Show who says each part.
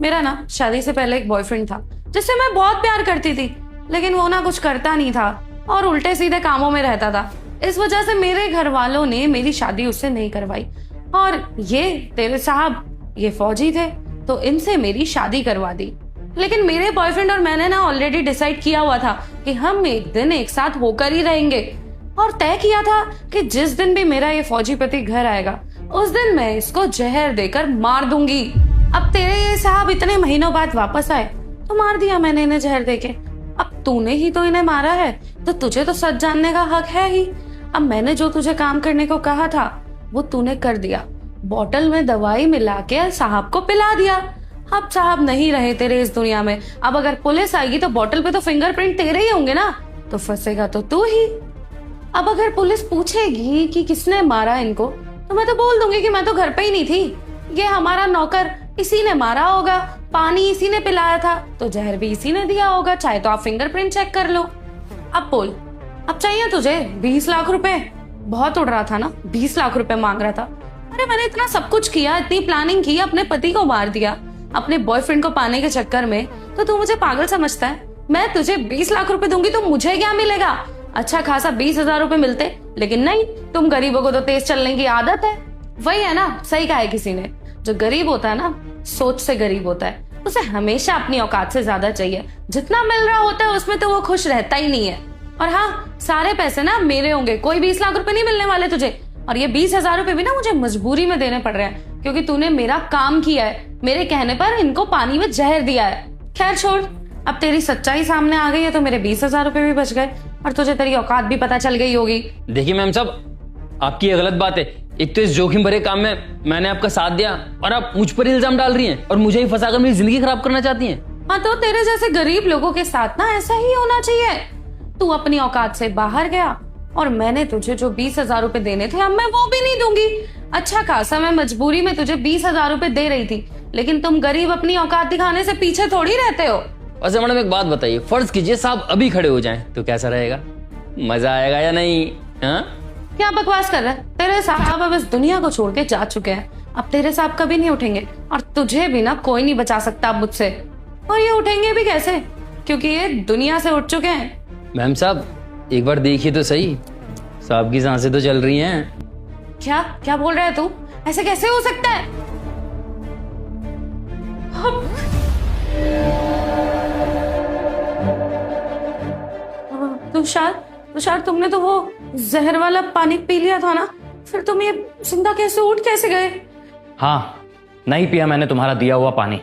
Speaker 1: मेरा ना शादी से पहले एक बॉयफ्रेंड था जिससे मैं बहुत प्यार करती थी, लेकिन वो ना कुछ करता नहीं था और उल्टे सीधे कामों में रहता था। इस वजह से मेरे घर वालों ने मेरी शादी उससे नहीं करवाई। और ये तेरे साहब ये फौजी थे तो इनसे मेरी शादी करवा दी। लेकिन मेरे बॉयफ्रेंड और मैंने ना ऑलरेडी डिसाइड किया हुआ था कि हम एक दिन एक साथ होकर ही रहेंगे, और तय किया था कि जिस दिन भी मेरा ये फौजी पति घर आएगा उस दिन मैं इसको जहर देकर मार दूंगी। अब तेरे ये साहब इतने महीनों बाद वापस आए तो मार दिया मैंने इन्हें जहर देके। अब तूने ही तो इन्हें मारा है तो तुझे तो सच जानने का हक है ही। अब मैंने जो तुझे काम करने को कहा था वो तूने कर दिया। बोतल में दवाई मिला के साहब को पिला दिया। अब साहब नहीं रहे तेरे इस दुनिया में। अब अगर पुलिस आएगी तो बोतल पे तो फिंगरप्रिंट तेरे ही होंगे ना, तो फंसेगा तो तू ही। अब अगर पुलिस पूछेगी कि किसने मारा इनको तो मैं तो बोल दूंगी कि मैं तो घर पे ही नहीं थी, ये हमारा नौकर इसी ने मारा होगा, पानी इसी ने पिलाया था तो जहर भी इसी ने दिया होगा, चाहे तो आप फिंगरप्रिंट चेक कर लो। अब बोल, अब चाहिए तुझे 20 लाख रुपए? बहुत उड़ रहा था ना, 20 लाख रुपए मांग रहा था। अरे मैंने इतना सब कुछ किया, इतनी प्लानिंग की, अपने पति को मार दिया अपने बॉयफ्रेंड को पाने के चक्कर में, तो तू मुझे पागल समझता है? मैं तुझे 20 लाख रुपए दूंगी तो मुझे क्या मिलेगा? अच्छा खासा 20,000 रुपए मिलते, लेकिन नहीं, तुम गरीबों को तो तेज चलने की आदत है। वही है ना, सही कहा है किसी ने, जो गरीब होता है ना सोच से गरीब होता है, उसे हमेशा अपनी औकात से ज्यादा चाहिए। जितना मिल रहा होता है उसमें तो वो खुश रहता ही नहीं है। और हाँ, सारे पैसे ना मेरे होंगे, कोई 20 लाख रुपए नहीं मिलने वाले तुझे। और ये 20,000 रुपए भी ना मुझे मजबूरी में देने पड़ रहे हैं क्योंकि तूने मेरा काम किया है, मेरे कहने पर इनको पानी में जहर दिया है। खैर छोड़, अब तेरी सच्चाई सामने आ गई है तो मेरे 20,000 रुपए भी बच गए और तुझे तेरी औकात भी पता चल गई होगी।
Speaker 2: देखिए मैम साहब, आपकी ये गलत बात है। एक तो इस जोखिम भरे काम में मैंने आपका साथ दिया और आप मुझ पर इल्जाम डाल रही हैं और मुझे ही फंसाकर मेरी जिंदगी खराब करना चाहती हैं।
Speaker 1: हाँ तो तेरे जैसे गरीब लोगों के साथ ना ऐसा ही होना चाहिए। तू अपनी औकात से बाहर गया और मैंने तुझे जो 20,000 रुपए देने थे अब मैं वो भी नहीं दूंगी। अच्छा खासा मैं मजबूरी में तुझे 20,000 रुपए दे रही थी, लेकिन तुम गरीब अपनी औकात दिखाने से पीछे थोड़ी रहते हो।
Speaker 2: अच्छा मैडम एक बात बताइए, फर्ज कीजिए साहब अभी खड़े हो जाएं तो कैसा रहेगा? मजा आएगा या नहीं? हाँ
Speaker 1: क्या बकवास कर रहा है? तेरे साहब अब इस दुनिया को छोड़ के जा चुके हैं, अब तेरे साहब कभी नहीं उठेंगे और तुझे भी ना कोई नहीं बचा सकता मुझसे। और ये उठेंगे भी कैसे, क्योंकि ये दुनिया से उठ चुके हैं।
Speaker 2: मैम साहब एक बार देखिए तो सही, साहब की सांसें तो चल रही हैं।
Speaker 1: क्या क्या बोल रहा है तू? ऐसे कैसे हो सकता है? तुषार, तुमने तो वो जहर वाला पानी पी लिया था ना, फिर तुम ये जिंदा कैसे उठ कैसे गए?
Speaker 3: हाँ, नहीं पिया मैंने तुम्हारा दिया हुआ पानी।